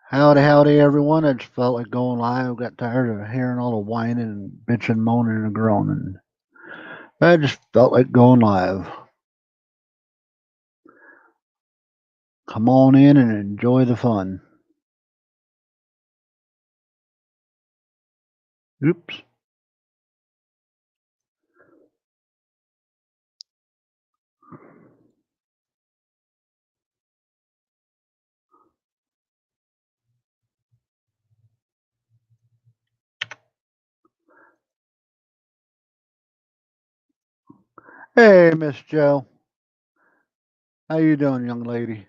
Howdy, howdy, everyone. I just felt like going live. Got tired of hearing all the whining and bitching, moaning, and groaning. I just felt like going live. Come on in and enjoy the fun. Oops. Hey, Miss Joe. How you doing, young lady?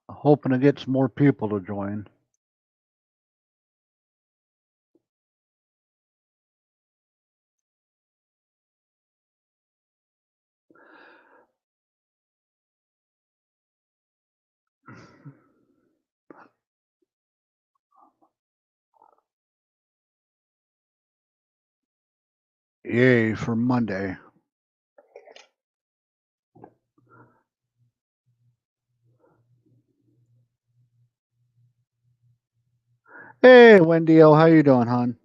Hoping to get some more people to join. Yay for Monday. Hey, Wendy O. How you doing, hon?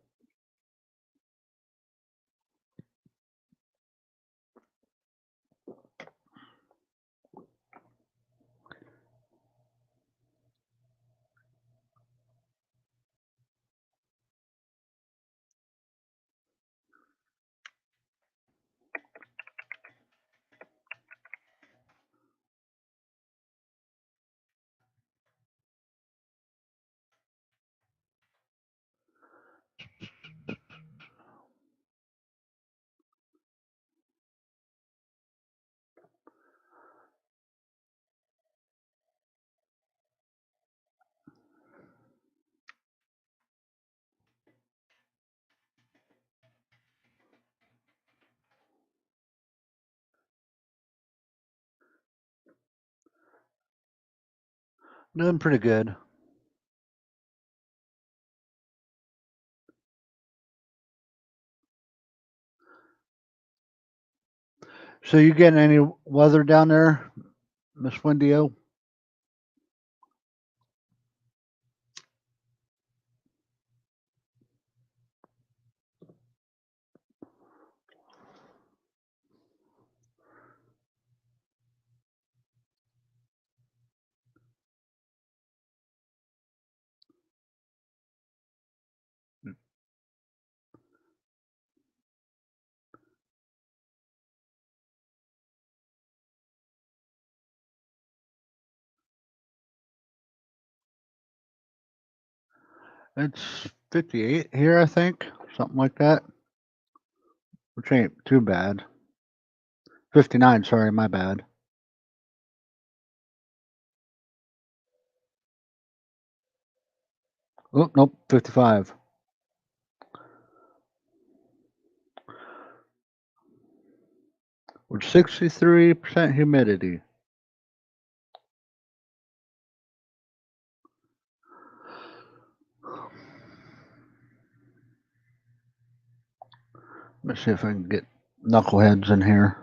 Doing pretty good. So you getting any weather down there, Miss Wendy O? It's 58 here, I think, something like that, which ain't too bad. 59, sorry, my bad. Oh, nope, 55. With 63% humidity. Let's see if I can get knuckleheads in here.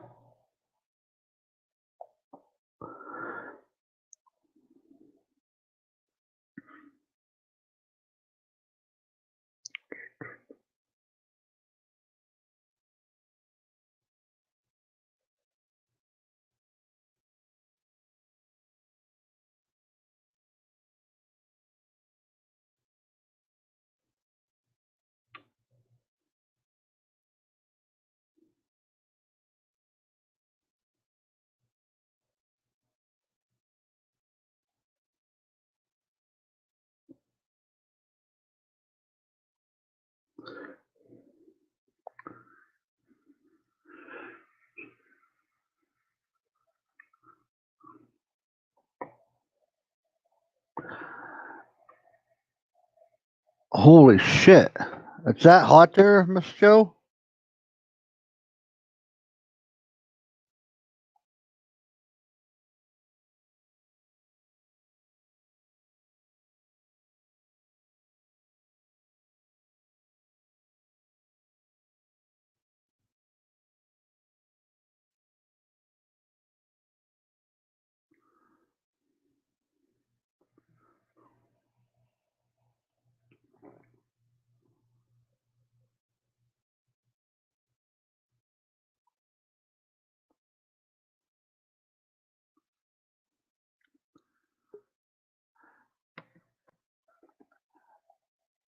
Holy shit! It's that hot there, Miss Joe?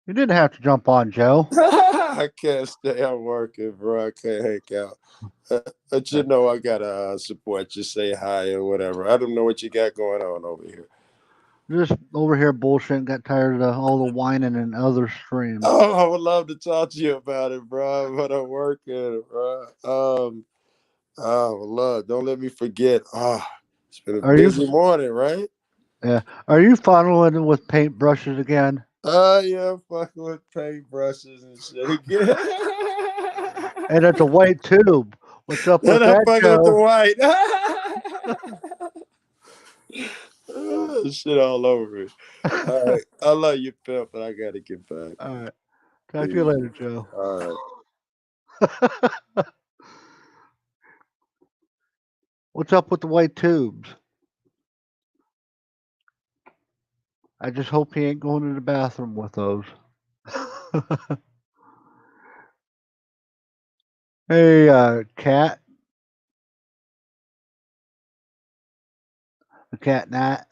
You didn't have to jump on, Joe. I can't stay. I'm working, bro. I can't hang out. But you know, I gotta support you, say hi or whatever. I don't know what you got going on over here. Just over here bullshitting. Got tired of all the whining and other streams. Oh, I would love to talk to you about it, bro. But I'm working, bro. Oh, love. Don't let me forget. Oh, it's been a Are you? busy morning, right? Yeah. Are you funneling with paintbrushes again? Yeah, I'm fucking with paintbrushes and shit again. And it's a white tube. What's up with And I'm that, fucking with the Joe? white. Shit all over it. All right. I love you, pimp, but I gotta get back. All right. Talk to you Peace. later, Joe. All right. What's up with the white tubes? I just hope he ain't going to the bathroom with those. Hey, cat. The cat Nat.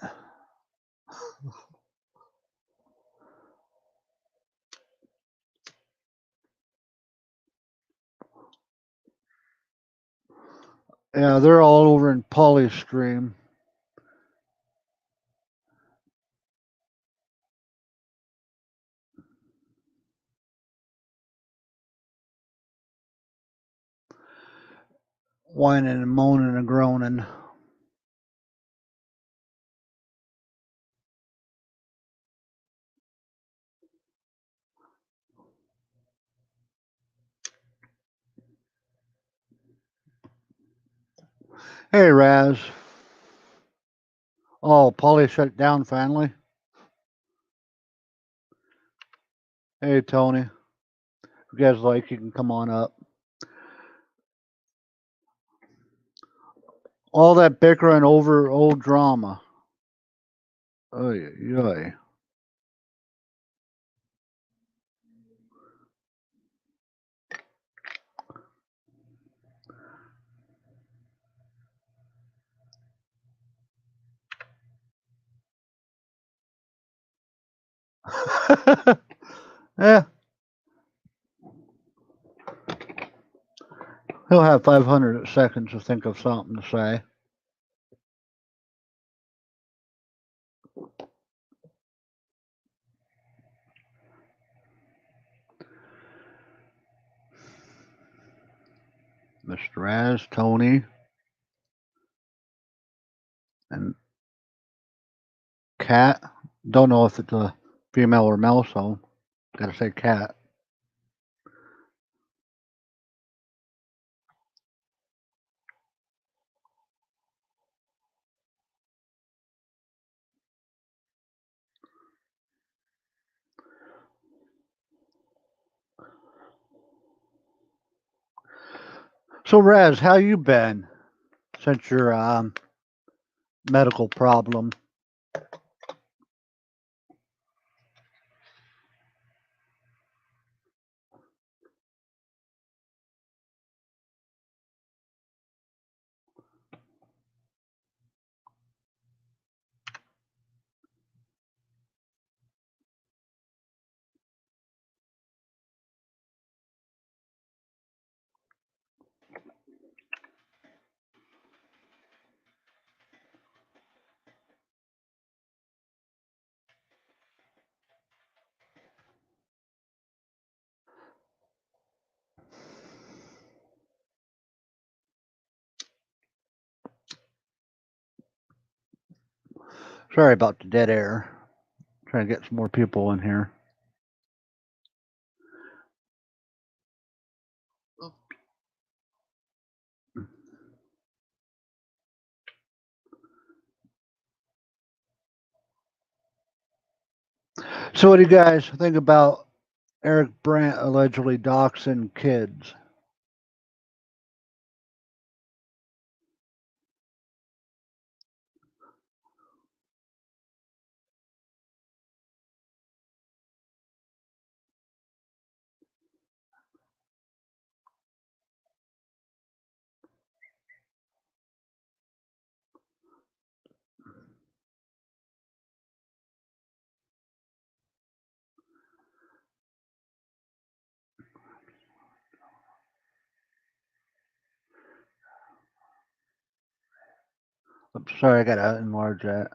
Yeah, they're all over in Polly's stream. Whining and moaning and groaning. Hey, Raz. Oh, Polly shut down finally. Hey, Tony. If you guys like, you can come on up. All that bickering over old drama. Oy, oy. Yeah, he'll have 500 seconds to think of something to say. Mr. Raz, Tony, and Cat. Don't know if it's a female or male, so gotta say Cat. So, Raz, how you been since your medical problem? Sorry about the dead air. Trying to get some more people in here. So, what do you guys think about Eric Brandt allegedly doxing kids? I'm sorry, I gotta enlarge that.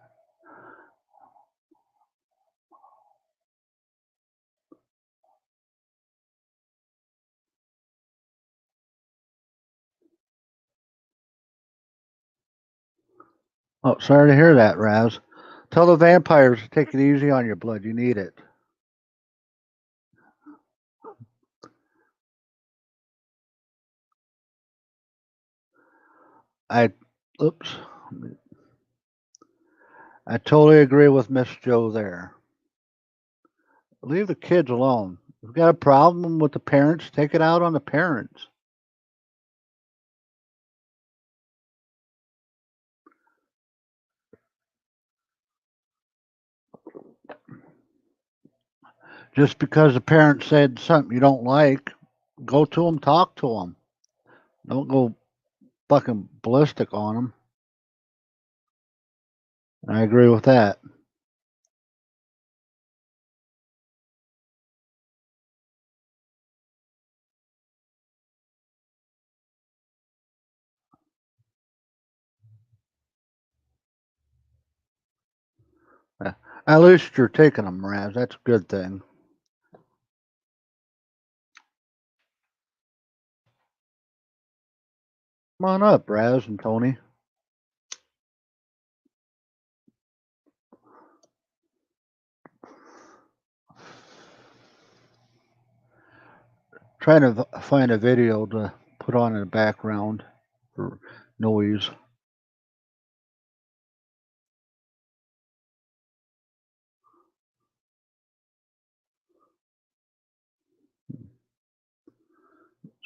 Oh, sorry to hear that, Raz. Tell the vampires to take it easy on your blood. You need it. Oops. I totally agree with Miss Joe there. Leave the kids alone. If you've got a problem with the parents, take it out on the parents. Just because the parent said something you don't like, go to them, talk to them. Don't go fucking ballistic on them. I agree with that. At least you're taking them, Raz. That's a good thing. Come on up, Raz and Tony. Trying to find a video to put on in the background for noise.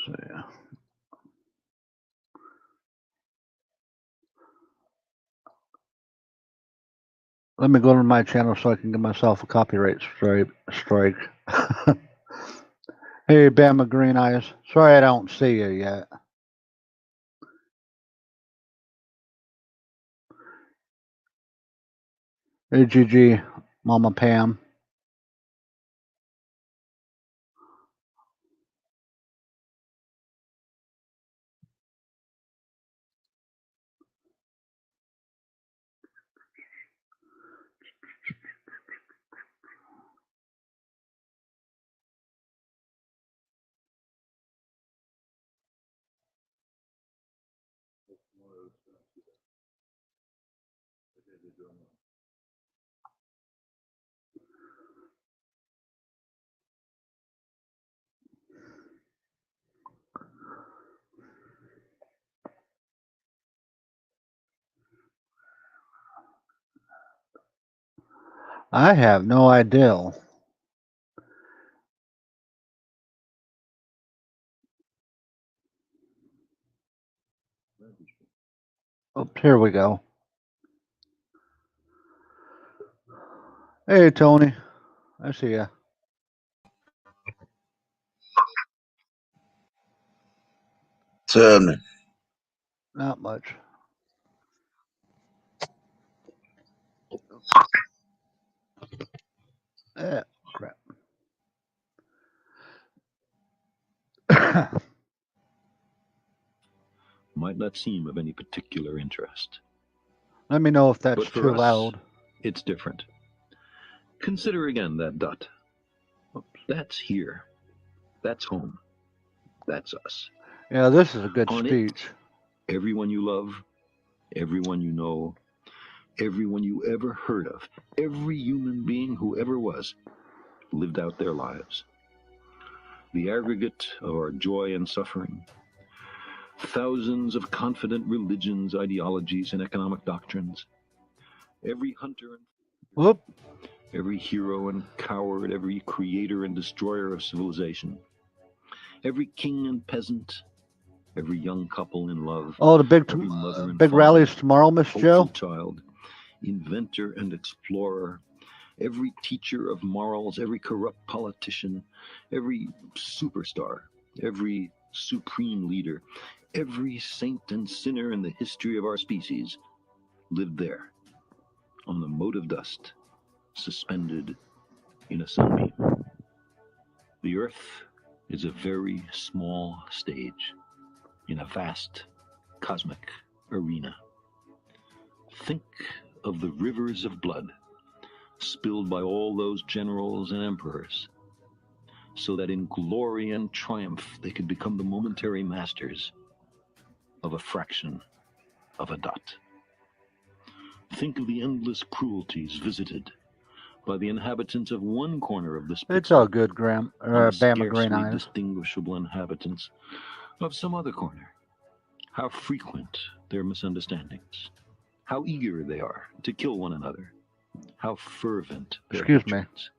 So, yeah. Let me go to my channel so I can give myself a copyright strike. Hey, Bama Green Eyes. Sorry I don't see you yet. Hey, GG, Mama Pam. I have no idea. Oh, here we go. Hey, Tony. I see ya. Tell me. Not much. Crap. Might not seem of any particular interest. Let me know if that's But for too us, loud. it's different. Consider again that dot. That's here. That's home. That's us. Yeah, this is a good On speech. It, everyone you love, everyone you know, everyone you ever heard of, every human being who ever was, lived out their lives. The aggregate of our joy and suffering, thousands of confident religions, ideologies, and economic doctrines. Every hunter and Whoop. every hero and coward, every creator and destroyer of civilization, every king and peasant, every young couple in love, Oh, the every mother and big father, rallies tomorrow, Miss hopeful Joe. child, inventor and explorer, every teacher of morals, every corrupt politician, every superstar, every supreme leader, every saint and sinner in the history of our species lived there, on the mote of dust, suspended in a sunbeam. The Earth is a very small stage in a vast cosmic arena. Think of the rivers of blood spilled by all those generals and emperors, so that in glory and triumph they could become the momentary masters of a fraction of a dot. Think of the endless cruelties visited by the inhabitants of one corner of this It's pixel all good, Graham. on the Bama Green scarcely Eyes. distinguishable inhabitants of some other corner. How frequent their misunderstandings, how eager they are to kill one another, how fervent their Excuse me. hatreds.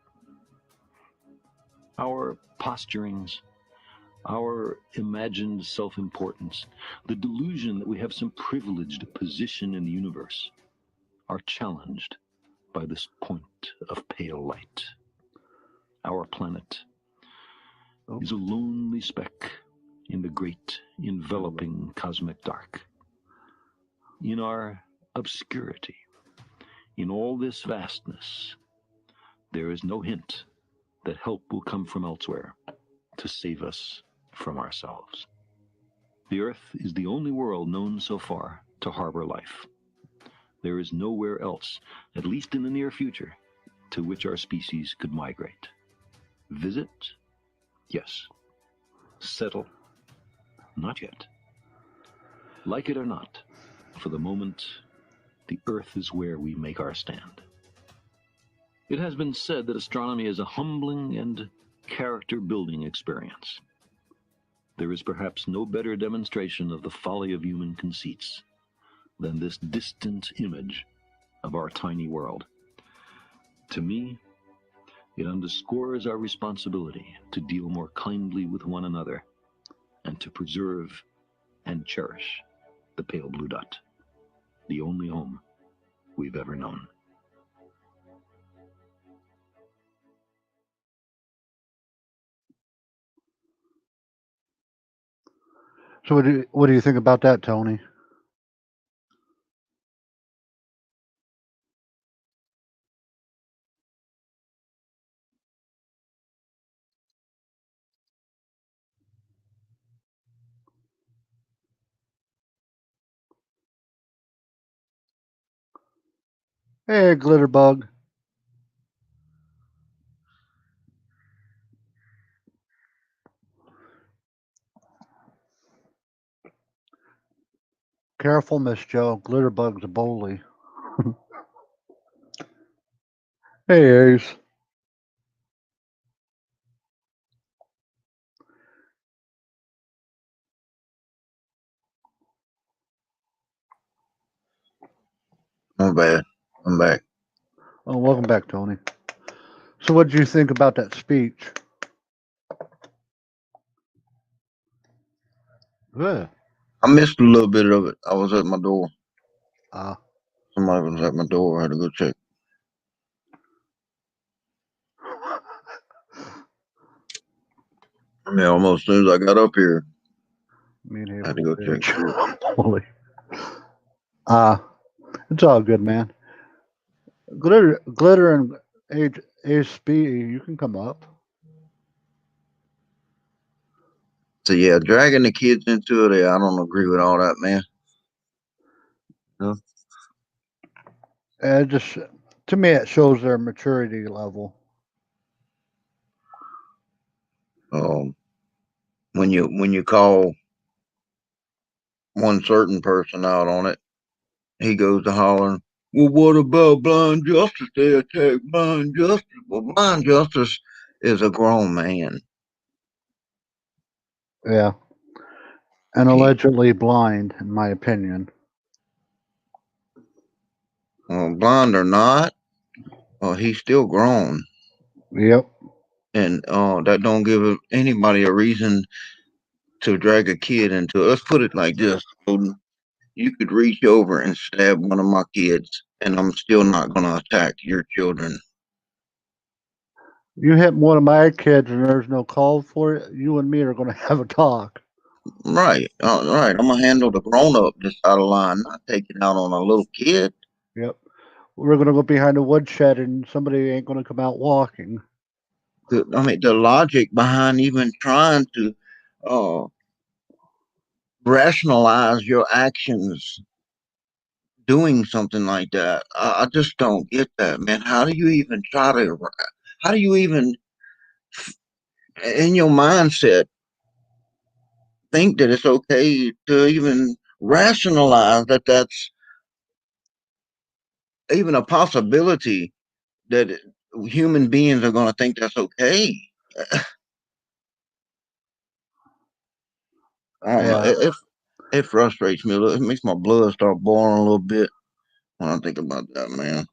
Our posturings, our imagined self-importance, the delusion that we have some privileged position in the universe, are challenged by this point of pale light. Our planet is a lonely speck in the great enveloping cosmic dark. In our obscurity, in all this vastness, there is no hint that help will come from elsewhere to save us from ourselves. The Earth is the only world known so far to harbor life. There is nowhere else, at least in the near future, to which our species could migrate. Visit? Yes. Settle? Not yet. Like it or not, for the moment, the Earth is where we make our stand. It has been said that astronomy is a humbling and character-building experience. There is perhaps no better demonstration of the folly of human conceits than this distant image of our tiny world. To me, it underscores our responsibility to deal more kindly with one another and to preserve and cherish the pale blue dot, the only home we've ever known. So what do you think about that, Tony? Hey, Glitterbug. Careful, Miss Joe. Glitterbug's a bully. Hey, Ace. My bad. I'm back. Oh, welcome back, Tony. So what did you think about that speech? Yeah. I missed a little bit of it. I was at my door. Ah. Somebody was at my door. I had to go check. I mean, almost as soon as I got up here, I had to go check. Holy. It's all good, man. Glitter and HB, you can come up. So yeah, dragging the kids into it, I don't agree with all that, man. No. Just to me, it shows their maturity level. When you call one certain person out on it, he goes to hollering, well, what about blind justice? They attack blind justice. Well, blind justice is a grown man. Yeah. And allegedly blind, in my opinion. Blind or not, he's still grown, Yep. and that don't give anybody a reason to drag a kid into it. Let's put it like this: Odin. You could reach over and stab one of my kids, and I'm still not going to attack your children. You hit one of my kids and there's no call for it, you and me are going to have a talk. Right, right. I'm gonna handle the grown up this out of line, not taking out on a little kid. Yep. We're going to go behind the woodshed and somebody ain't going to come out walking. I mean, the logic behind even trying to uh, rationalize your actions doing something like that, I just don't get that, man. How do you even try to? How do you even, in your mindset, think that it's okay to even rationalize that that's even a possibility that human beings are going to think that's okay? I don't know. Yeah. It frustrates me a little. It makes my blood start boiling a little bit when I think about that, man.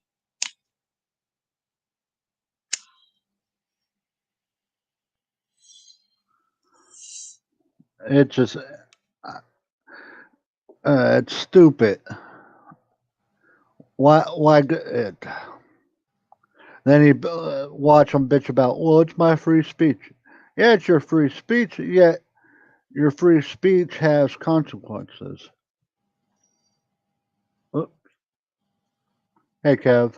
It's just, it's stupid. Why, it? Then he watch them bitch about, well, it's my free speech. Yeah, it's your free speech, yet your free speech has consequences. Oh, hey, Kev.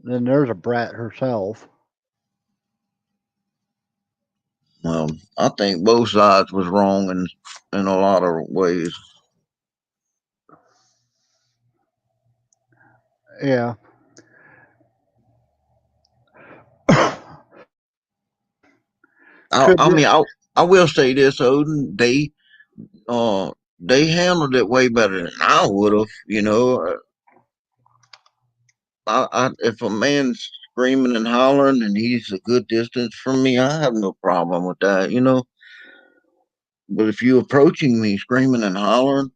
Then there's a brat herself. Well, I think both sides was wrong in a lot of ways. Yeah. Could I you? mean, I will say this, Odin. They handled it way better than I would have. You know, if a man's screaming and hollering and he's a good distance from me, I have no problem with that. You know, but if you approaching me screaming and hollering,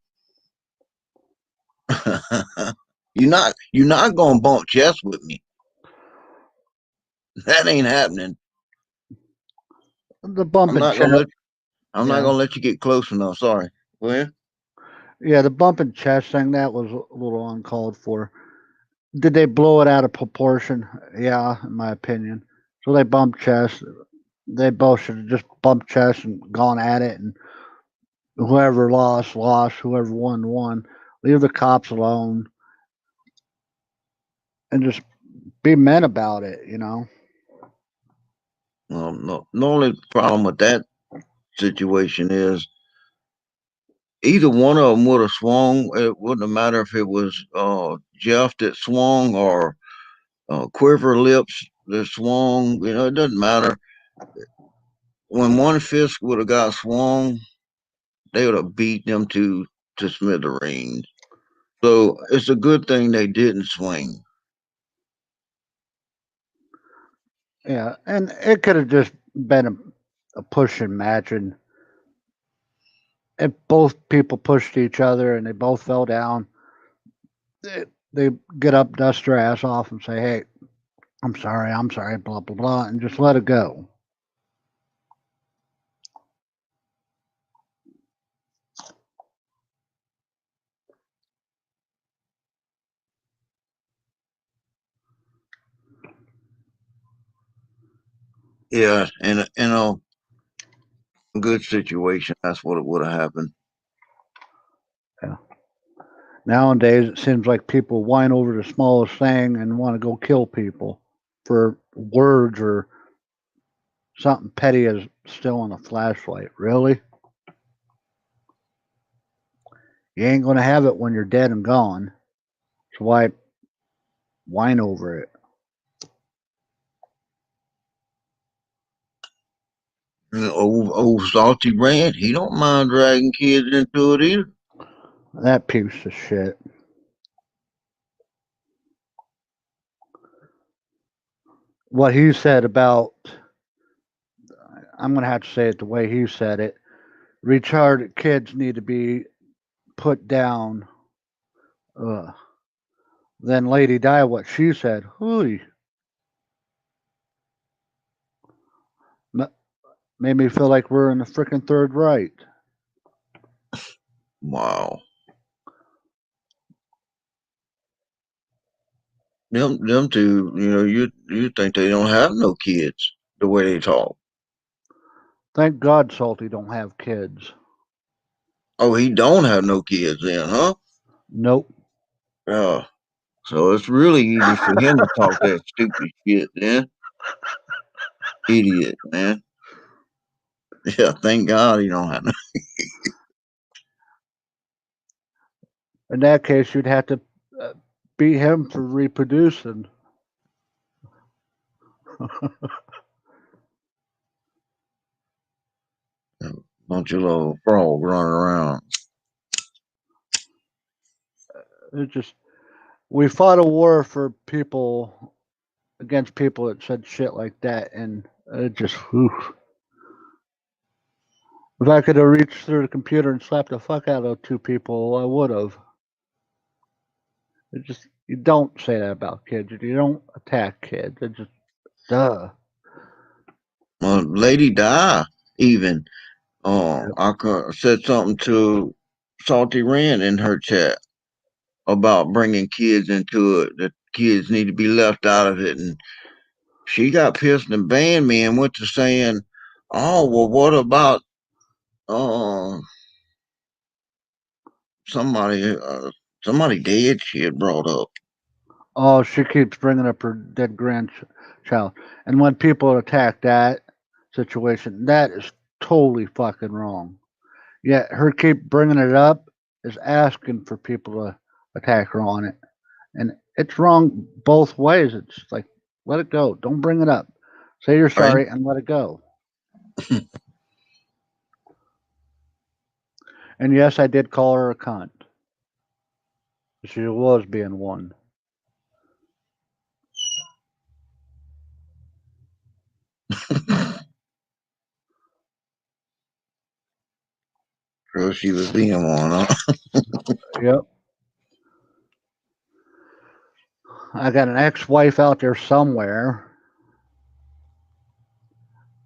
you're not gonna bump chest with me. That ain't happening. The bump I'm and not gonna chest. let I'm not Yeah. gonna let you get close enough. Sorry. Well, Yeah, the bump and chest thing, that was a little uncalled for. Did they blow it out of proportion? Yeah, in my opinion. So they bumped chest. They both should have just bumped chest and gone at it, and whoever lost, lost. Whoever won, won. Leave the cops alone and just be men about it, you know? no. The only problem with that situation is either one of them would have swung. It wouldn't have mattered if it was Jeff that swung or Quiver Lips that swung. You know, it doesn't matter. When one fist would have got swung, they would have beat them to smithereens. So it's a good thing they didn't swing. Yeah, and it could have just been a pushing match, and if both people pushed each other and they both fell down, they get up, dust their ass off, and say, "Hey, I'm sorry, blah blah blah," and just let it go. Yeah, in a good situation, that's what it would have happened. Yeah. Nowadays, it seems like people whine over the smallest thing and want to go kill people for words or something petty as stealing a flashlight. Really? You ain't going to have it when you're dead and gone. So why whine over it? Old salty Brand, he don't mind dragging kids into it either. That piece of shit. What he said about, I'm going to have to say it the way he said it, retarded kids need to be put down Uh, then Lady Di, what she said, hooey, made me feel like we're in the freaking Third Reich. Wow. Them two, you think they don't have no kids the way they talk. Thank God Salty don't have kids. Oh, he don't have no kids then, huh? Nope. Yeah. So it's really easy for him to talk that stupid shit, then. Idiot, man. Yeah, thank God he don't have no. In that case, you'd have to uh, beat him for reproducing. Bunch of little frog running around. It just we fought a war for people against people that said shit like that, and it just whew. If I could have reached through the computer and slapped the fuck out of two people, I would have. It just you don't say that about kids. You don't attack kids. It just duh. Lady Di even Yep. said something to Salty Ren in her chat about bringing kids into it. That kids need to be left out of it, and she got pissed and banned me and went to saying, "Oh well, what about uh somebody somebody dead?" She had brought up. Oh, she keeps bringing up her dead grandchild, and when people attack that situation, that is totally fucking wrong. Yet her keep bringing it up is asking for people to attack her on it, and it's wrong both ways. It's like let it go. Don't bring it up. Say you're Right? sorry and let it go. And yes, I did call her a cunt. She was being one. So she was being one, huh? Yep. I got an ex-wife out there somewhere.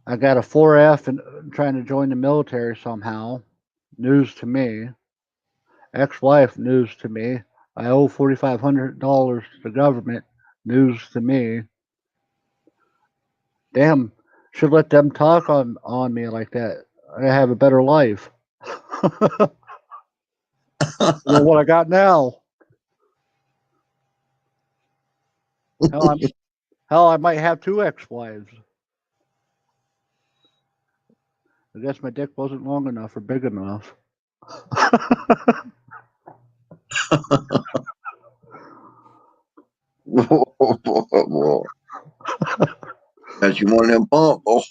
I got a 4F and trying to join the military somehow. News to me. Ex-wife, news to me. I owe $4,500 to the government. News to me. Damn, should let them talk on me like that. I have a better life than what I got now. Hell, I might have two ex-wives. I guess my dick wasn't long enough or big enough. Boy, got you one of them pump, boy.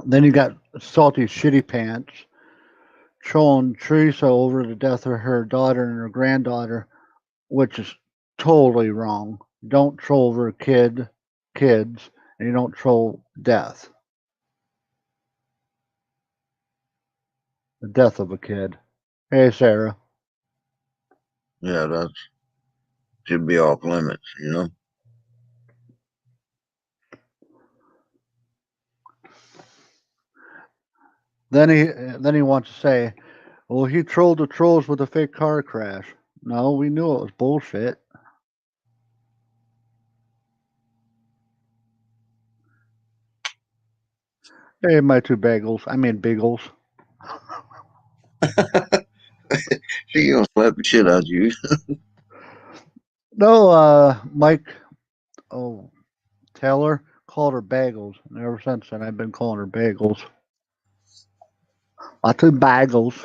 Then you got salty shitty pants trolling Teresa over the death of her daughter and her granddaughter, which is totally wrong. You don't troll over kids, and you don't troll death. The death of a kid. Hey, Sarah. Yeah, that should be off limits. Then he wants to say, well, he trolled the trolls with a fake car crash. No, we knew it was bullshit. Hey, my two bagels. I mean beagles. She gonna slap the shit out of you. No, Mike. Oh, Taylor called her bagels, and ever since then I've been calling her bagels. My two bagels.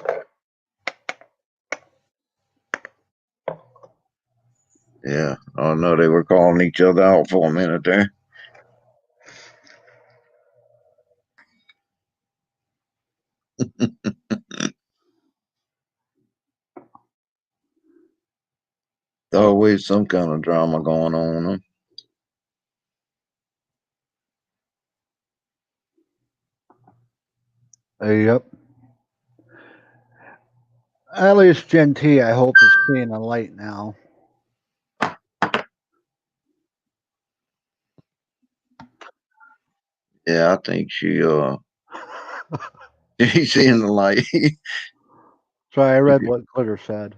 Yeah. Oh no, they were calling each other out for a minute there. Always some kind of drama going on. Huh? Yep. At least Gen T, I hope, is seeing a light now. Yeah, I think she's seeing the light. Sorry, I read what Glitter said.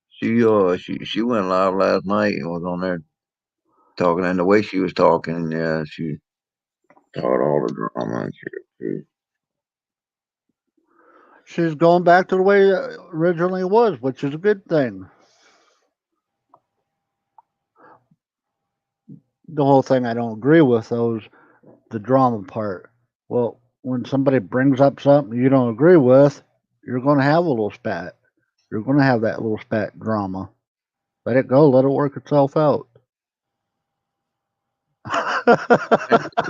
She went live last night and was on there talking, and the way she was talking, yeah, she taught all the drama and shit too. She's going back to the way it originally was, which is a good thing. The whole thing I don't agree with, though, is the drama part. Well, when somebody brings up something you don't agree with, you're going to have a little spat. You're going to have that little spat drama. Let it go. Let it work itself out.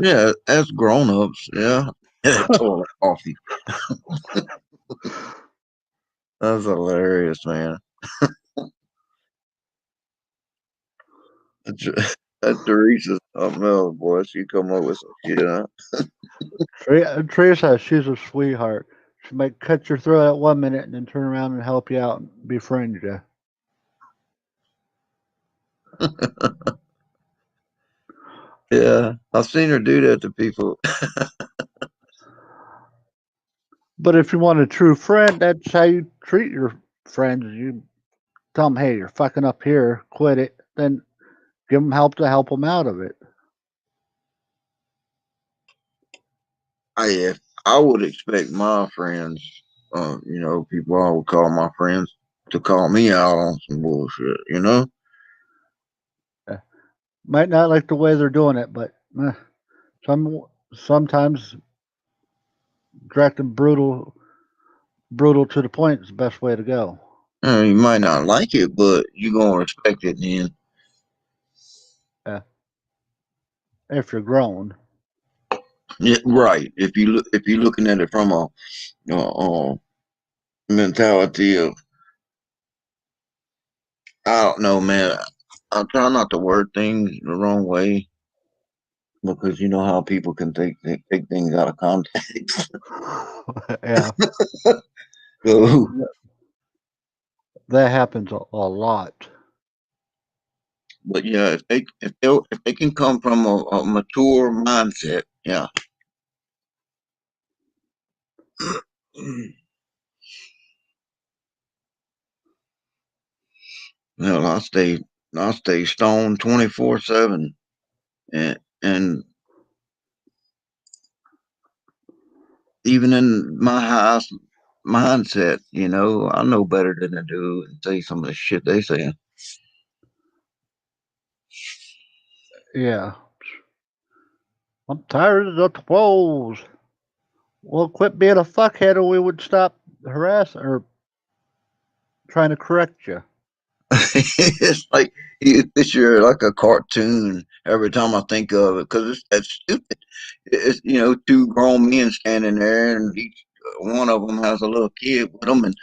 Yeah, as grown ups, yeah. Toilet coffee. That's hilarious, man. That Teresa's something else, boy. She come up with some shit, huh? Teresa, she's a sweetheart. She might cut your throat at 1 minute and then turn around and help you out and befriend you. Yeah, I've seen her do that to people. But if you want a true friend, that's how you treat your friends. You tell them, hey, you're fucking up here, quit it. Then give them help to help them out of it. I would expect my friends, people I would call my friends, to call me out on some bullshit, you know? Might not like the way they're doing it, but sometimes direct and brutal to the point is the best way to go. You might not like it, but you're going to respect it then. If you're grown. Yeah, right. If you're looking at it from a mentality of, I don't know, man. I try not to word things the wrong way because you know how people can take things out of context. Yeah, So, that happens a lot. but yeah, if they can come from a mature mindset, yeah. Well, I stay stoned 24/7, and even in my highest mindset, I know better than to do and say some of the shit they say. Yeah. I'm tired of the trolls. Well, quit being a fuckhead or we would stop harassing or trying to correct you. It's like you picture like a cartoon every time I think of it because that's stupid. It's two grown men standing there, and each one of them has a little kid with them, and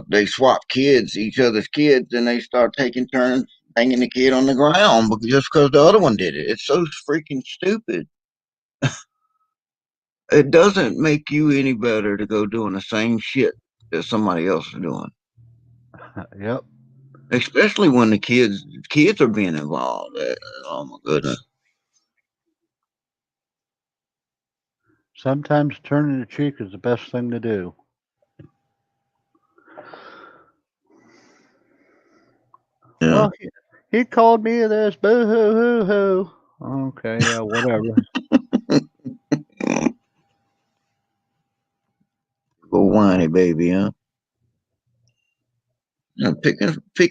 they swap each other's kids, and they start taking turns banging the kid on the ground just because the other one did it. It's so freaking stupid. It doesn't make you any better to go doing the same shit that somebody else is doing. Yep. Especially when the kids are being involved. Oh my goodness. Sometimes turning the cheek is the best thing to do. Yeah. Well, he called me this. Boo hoo hoo hoo. Okay, yeah, whatever. Go whiny baby, huh? Now pick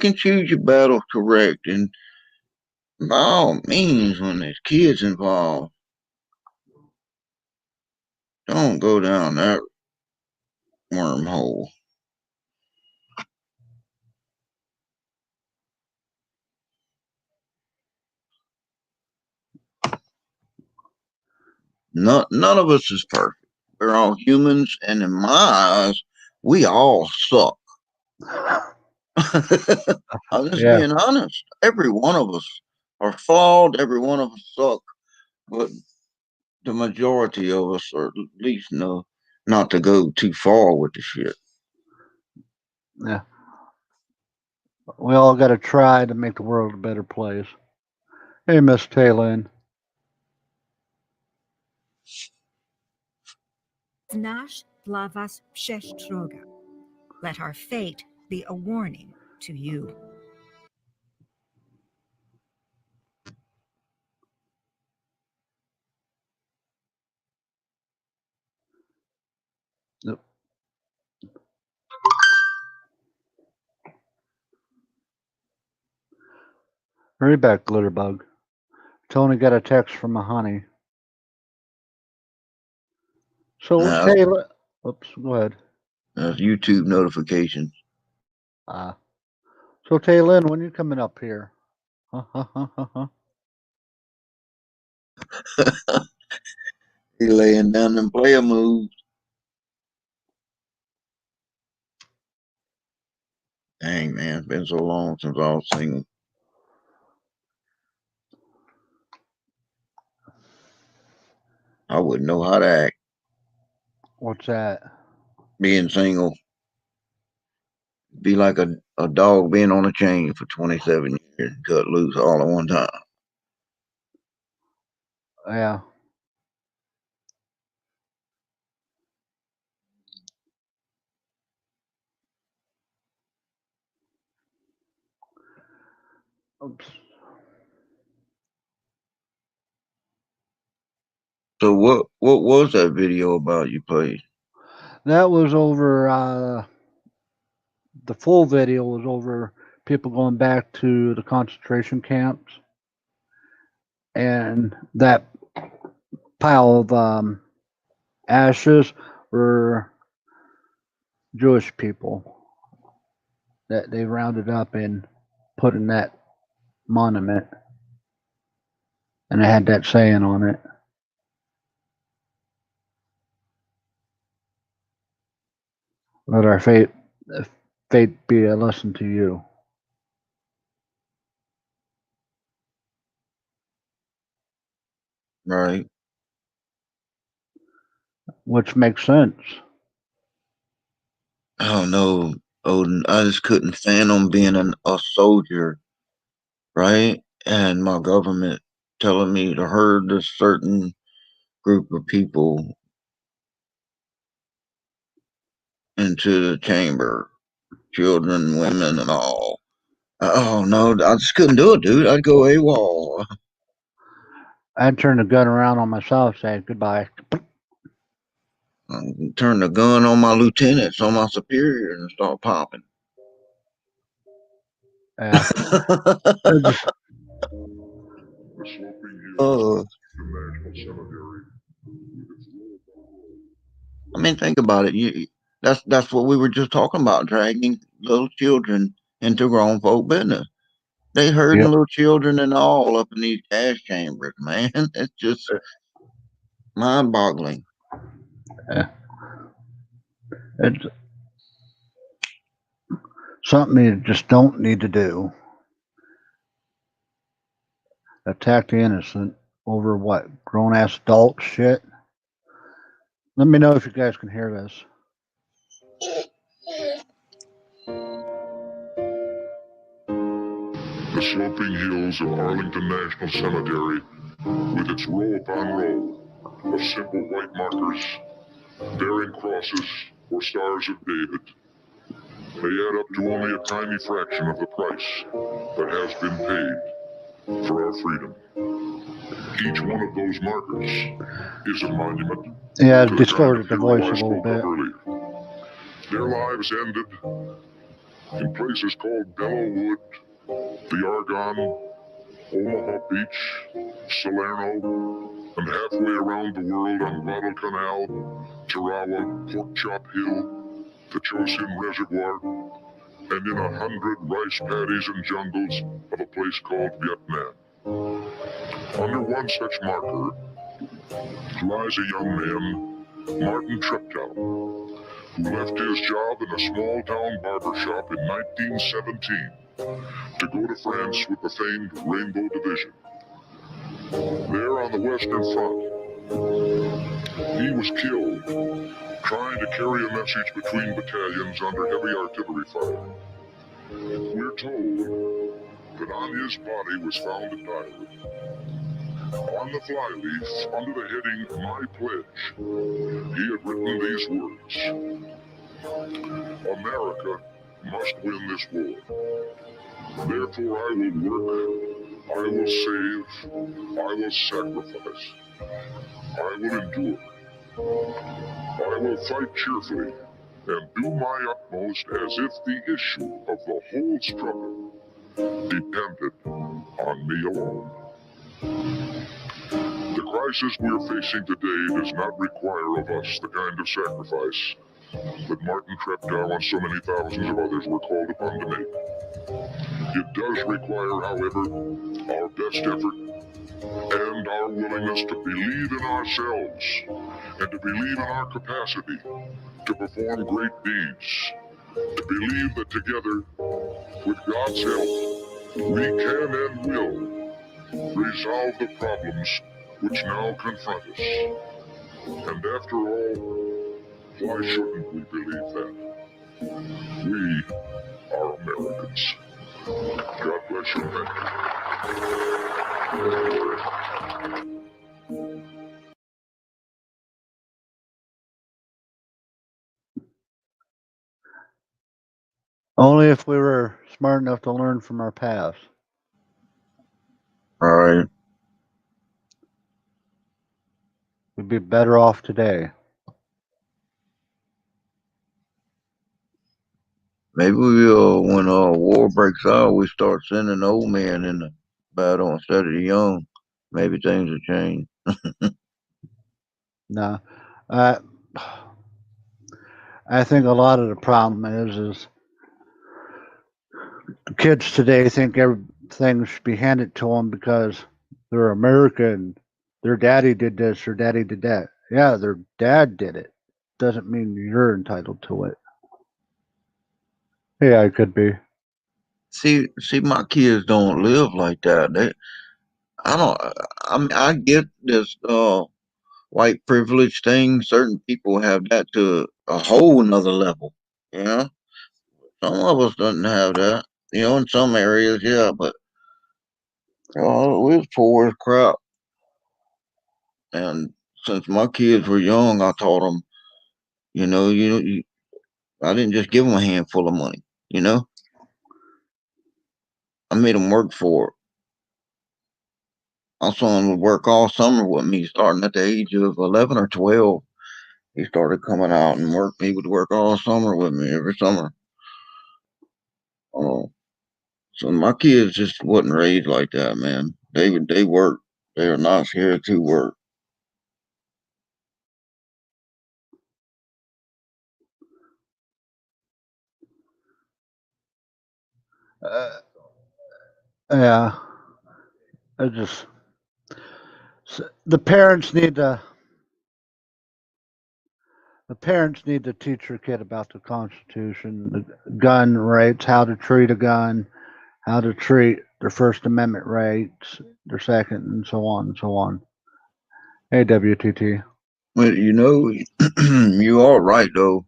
and choose your battles correct, and by all means, when there's kids involved, don't go down that wormhole. None of us is perfect. We're all humans, and in my eyes, we all suck. I'm just Yeah, being honest. Every one of us are flawed. Every one of us suck, but the majority of us, or at least no, not to go too far with the shit. Yeah. We all got to try to make the world a better place. Hey, Miss Taylin. Znasz dla was przestroga. Let our fate be a warning to you. Yep. Hurry back, Glitterbug. Tony got a text from a honey. So No. Taylor, oops, go ahead. That's YouTube notifications. So Taylin, when you coming up here? He laying down them player moves. Dang, man, it's been so long since I was single. I wouldn't know how to act What's that? being single. Be like a dog being on a chain for 27 years, cut loose all at one time. Yeah. Oops. So what was that video about you played? That was over. The full video was over people going back to the concentration camps, and that pile of ashes were Jewish people that they rounded up and put in that monument, and it had that saying on it. Let our fate be a lesson to you. Right. Which makes sense. I don't know, Odin. I just couldn't fathom being a soldier, right? And my government telling me to herd a certain group of people into the chamber, children, women, and all. Oh no, I just couldn't do it, dude. I'd go AWOL. I'd turn the gun around on myself, say goodbye. Turn the gun on my lieutenants, on my superiors, and start popping. Yeah. I mean, think about it. That's what we were just talking about, dragging little children into grown folk business. They herding little children and all up in these gas chambers, man. It's just mind-boggling. Yeah. It's something you just don't need to do. Attack the innocent over what? Grown-ass adult shit? Let me know if you guys can hear this. The sloping hills of Arlington National Cemetery, with its row upon row of simple white markers bearing crosses or stars of David, they add up to only a tiny fraction of the price that has been paid for our freedom. Each one of those markers is a monument. Yeah, I to distorted the voice a I little spoke of bit. earlier. Their lives ended in places called Belleau Wood, the Argonne, Omaha Beach, Salerno, and halfway around the world on Guadalcanal, Tarawa, Pork Chop Hill, the Chosin Reservoir, and in 100 rice paddies and jungles of a place called Vietnam. Under one such marker lies a young man, Martin Treptow, who left his job in a small-town barber shop in 1917 to go to France with the famed Rainbow Division. There on the Western Front, he was killed trying to carry a message between battalions under heavy artillery fire. We're told that on his body was found a diary. On the flyleaf, under the heading My Pledge, he had written these words: America must win this war. Therefore I will work, I will save, I will sacrifice, I will endure. I will fight cheerfully and do my utmost as if the issue of the whole struggle depended on me alone. The crisis we're facing today does not require of us the kind of sacrifice that Martin Treptow and so many thousands of others were called upon to make. It does require, however, our best effort and our willingness to believe in ourselves and to believe in our capacity to perform great deeds, to believe that together, with God's help, we can and will resolve the problems which now confront us. And after all, why shouldn't we believe that? We are Americans. God bless you, man. Only if we were smart enough to learn from our past. All right. We'd be better off today. Maybe we, when war breaks out, we start sending old men in the battle instead of the young. Maybe things will change. No. I think a lot of the problem is the kids today think everything should be handed to them because they're American. Their daddy did this, their daddy did that. Yeah, their dad did it. Doesn't mean you're entitled to it. Yeah, it could be. See, my kids don't live like that. I mean, I get this white privilege thing. Certain people have that to a whole nother level. You know, some of us doesn't have that. You know, in some areas, yeah, but we was poor as crap. And since my kids were young, I taught them. I didn't just give them a handful of money. You know, I made them work for it. My son would work all summer with me, starting at the age of 11 or 12. He started coming out and work. He would work all summer with me every summer. So my kids just wasn't raised like that, man. They work. They are not scared to work. Yeah, the parents need to teach their kid about the Constitution, the gun rights, how to treat a gun, how to treat their First Amendment rights, their second, and so on and so on. Hey, WTT. Well, you are right though.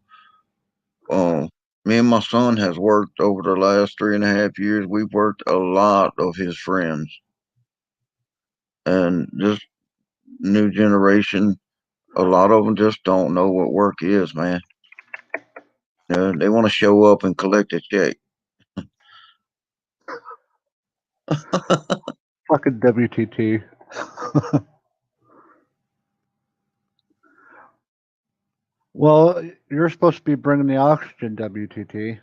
Me and my son has worked over the last 3.5 years. We've worked a lot of his friends, and this new generation, a lot of them just don't know what work is, man. They want to show up and collect a check. Fucking WTT. Well, you're supposed to be bringing the oxygen, WTT.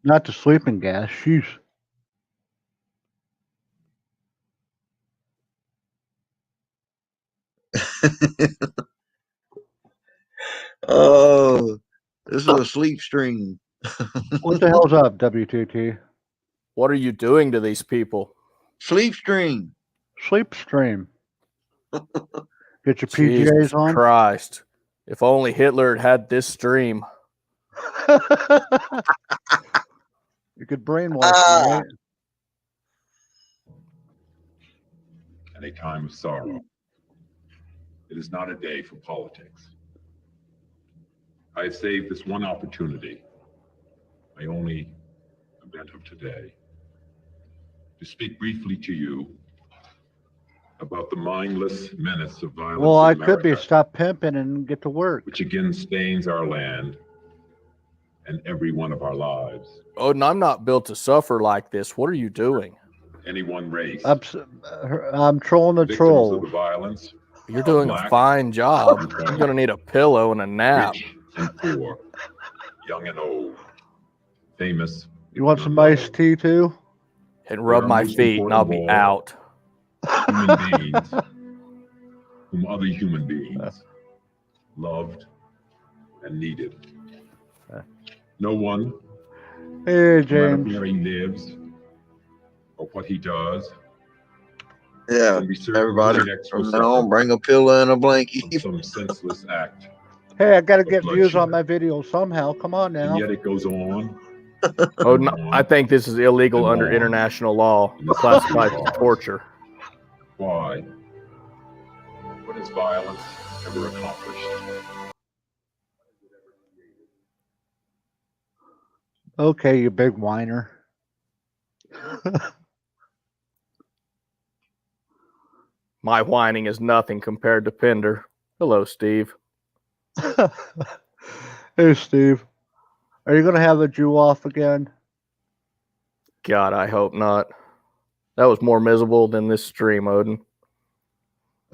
Not the sleeping gas. Sheesh. Oh, this is a sleep stream. What the hell's up, WTT? What are you doing to these people? Sleep stream. Sleep stream. Get your Jesus PJs on. Christ. If only Hitler had this stream. You could brainwash them, right? And a time of sorrow. It is not a day for politics. I have saved this one opportunity, my only event of today, to speak briefly to you about the mindless menace of violence Well, I in could be America, stop pimping and get to work. which again stains our land and every one of our lives. Odin, I'm not built to suffer like this. What are you doing? Any one race, I'm trolling the victims of trolls. the violence, You're doing a Black, fine job. and You're going to need a pillow and a nap. rich and poor, young and old, famous. You want and some unknown. iced tea too? And rub They are my most feet and I'll be important of all. out. Human beings whom other human beings loved and needed. No one, Hey, no matter James. where he lives or what he does, Yeah, can be certain everybody the next will from now on, suffer bring a pillow and a blanket. from some senseless act. Hey, I gotta Of get views on bloodshed. my video somehow. Come on And now. yet it goes on. Odin, and on. I think this is illegal And under on. international law. And this Classified is as ours. torture. Why? What has violence ever accomplished? Okay, you big whiner. My whining is nothing compared to Pinder. Hello, Steve. Hey, Steve. Are you gonna have the Jew off again? God, I hope not. That was more miserable than this stream, Odin.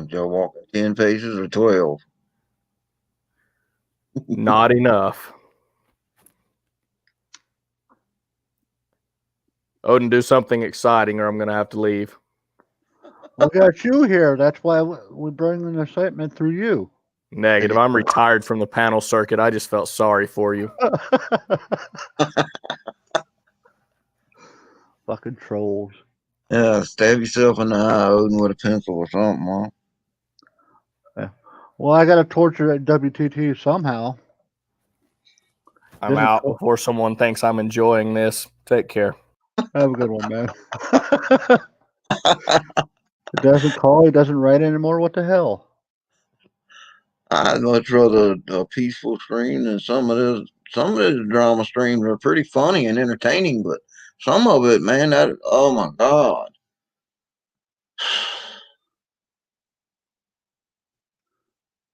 Y'all walking 10 paces or 12? Not enough. Odin, do something exciting or I'm going to have to leave. We got you here. That's why we bring an excitement through you. Negative. I'm retired from the panel circuit. I just felt sorry for you. Fucking trolls. Yeah, stab yourself in the eye, Odin, with a pencil or something, huh? Well, I gotta torture at WTT somehow. I'm out before someone thinks I'm enjoying this. Take care. Have a good one, man. It doesn't call. He doesn't write anymore. What the hell? I'd much rather a peaceful stream than some of these drama streams are pretty funny and entertaining, but some of it, man, oh my God.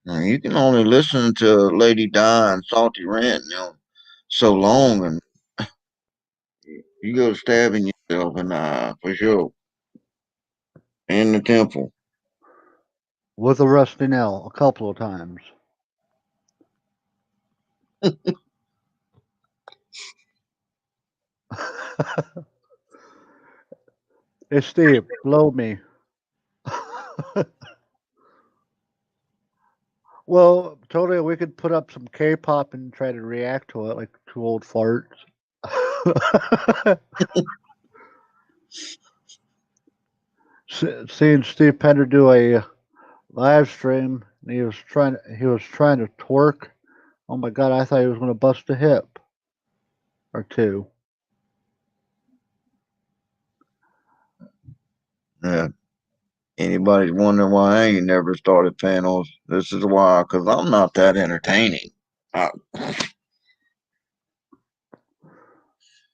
I mean, you can only listen to Lady Di and Salty Rant, so long, and you go stabbing yourself in the eye for sure. In the temple. With a rusty nail a couple of times. Hey, Steve, blow me. Well, totally, we could put up some K-pop and try to react to it like two old farts. Seeing Steve Pender do a live stream, and he was trying to twerk. Oh my God, I thought he was going to bust a hip or two. Yeah. Anybody's wondering why I ain't never started panels, this is why, because I'm not that entertaining.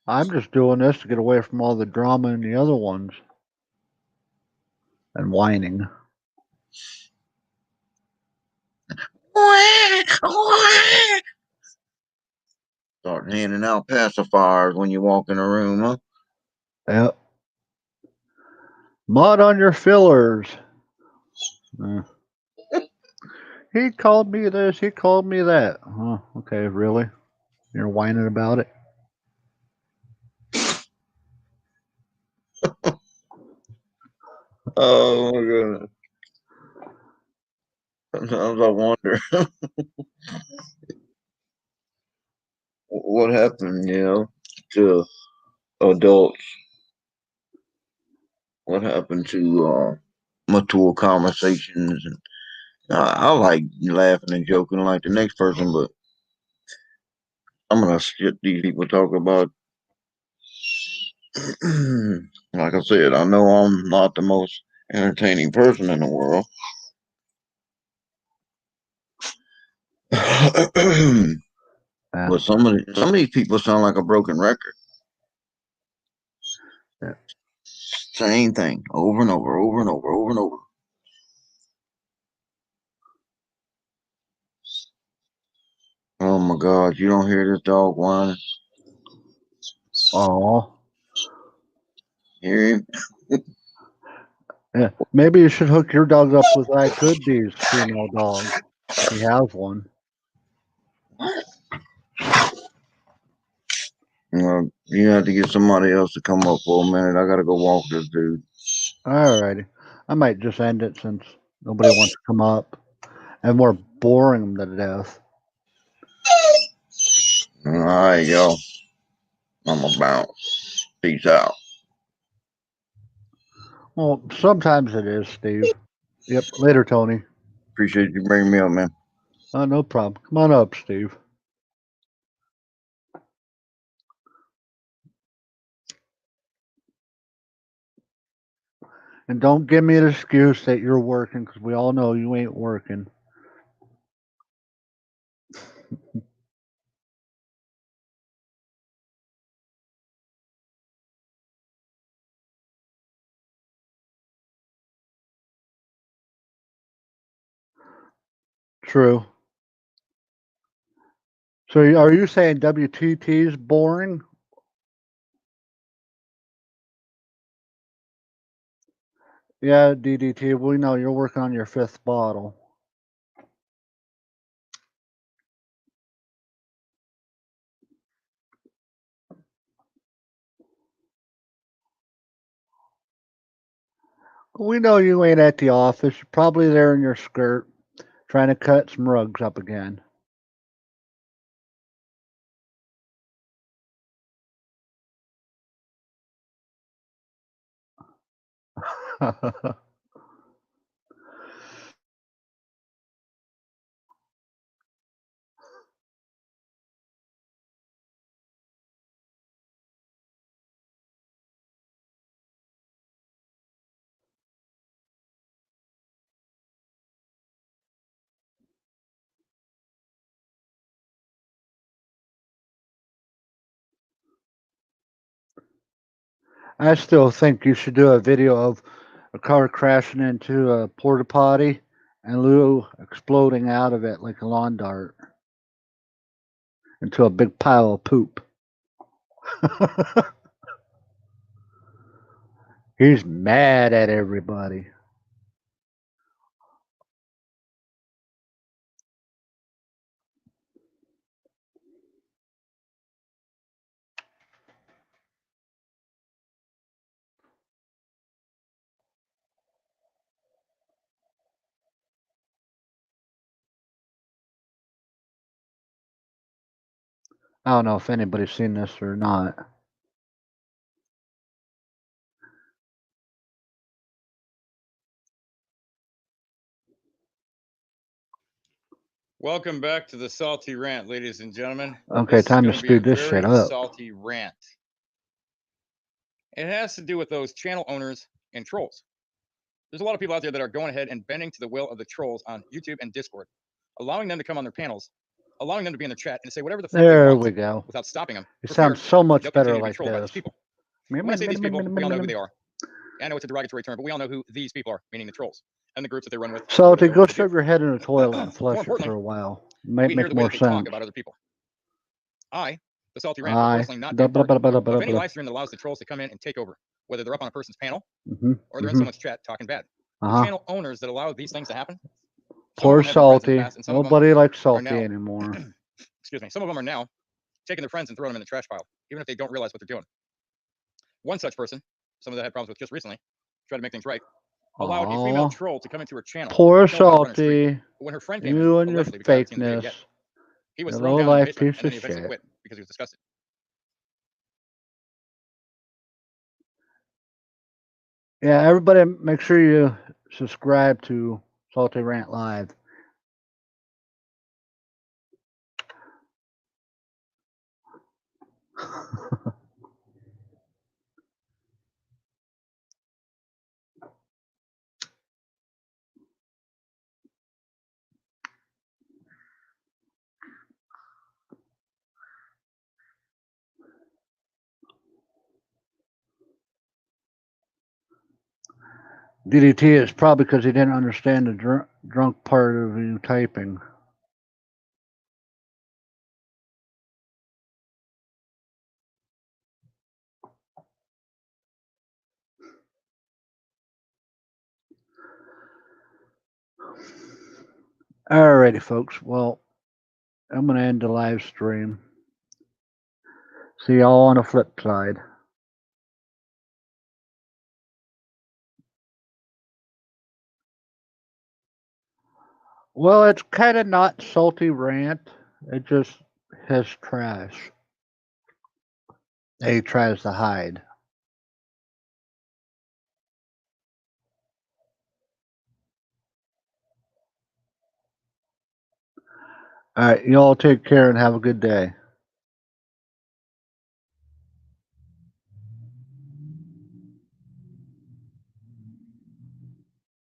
I'm just doing this to get away from all the drama in the other ones and whining. Start handing out pacifiers when you walk in a room, huh? Yep. Mud on your fillers. He called me this. He called me that. Oh, okay, really? You're whining about it? Oh my goodness. Sometimes I wonder what happened, to adults. What happened to mature conversations? And I like laughing and joking like the next person, but I'm gonna shit these people talk about. Like I said, I know I'm not the most entertaining person in the world. Yeah. But some of these people sound like a broken record. Yeah. Same thing over and over, over and over, over and over. Oh my God! You don't hear this dog whining? Oh. Hear him? Yeah. Maybe you should hook your dog up with that Goodbees female dog. He has one. You have to get somebody else to come up for a minute. I gotta go walk this dude. Alrighty. I might just end it since nobody wants to come up. And we're boring them to death. All right, y'all. I'm about. Peace out. Well, sometimes it is, Steve. Yep. Later, Tony. Appreciate you bringing me up, man. No problem. Come on up, Steve. And don't give me an excuse that you're working, because we all know you ain't working. True. So are you saying WTT is boring? Yeah, DDT. We know you're working on your 5th bottle. We know you ain't at the office. You're probably there in your skirt, trying to cut some rugs up again. I still think you should do a video of a car crashing into a porta potty and Lou exploding out of it like a lawn dart into a big pile of poop. He's mad at everybody. I don't know if anybody's seen this or not. Welcome back to the Salty Rant, ladies and gentlemen. Okay, This is time to gonna be a speed this shit very up. salty rant. It has to do with those channel owners and trolls. There's a lot of people out there that are going ahead and bending to the will of the trolls on YouTube and Discord, allowing them to come on their panels, allowing them to be in the chat and to say whatever the fuck they There want we go. without stopping them. It For fear sounds so much they'll better continue to be like trolled by these this. people. When I say these people, we all know who they are. I know it's a derogatory term, but we all know who these people are, meaning the trolls and the groups that they run with. So what to they go want to do. shove your head in the toilet and More flush it importantly, for a while. Might we hear make the way more that they talk sense. about other people. I, the Salty Rant, will Aye. personally not be a part of any live stream that allows the trolls to come in and take over, whether they're up on a person's panel or they're in someone's chat talking bad. The channel owners that allow these things to happen. Poor Salty. Past, Nobody likes Salty now, anymore. Excuse me. Some of them are now taking their friends and throwing them in the trash pile, even if they don't realize what they're doing. One such person, someone that I had problems with just recently, tried to make things right, allowed a female troll to come into her channel. Poor Salty. When her friend came You in, and your allegedly, because I haven't seen the video fakeness. yet, he was You thrown low down in the life basement, piece and then of he eventually shit. quit because he was disgusted. Yeah, everybody make sure you subscribe to Salty Rant Live. DDT is probably because he didn't understand the drunk part of you typing. Alrighty, folks. Well, I'm going to end the live stream. See y'all on the flip side. Well, it's kind of not salty rant. It just has trash. He tries to hide. All right, y'all take care and have a good day.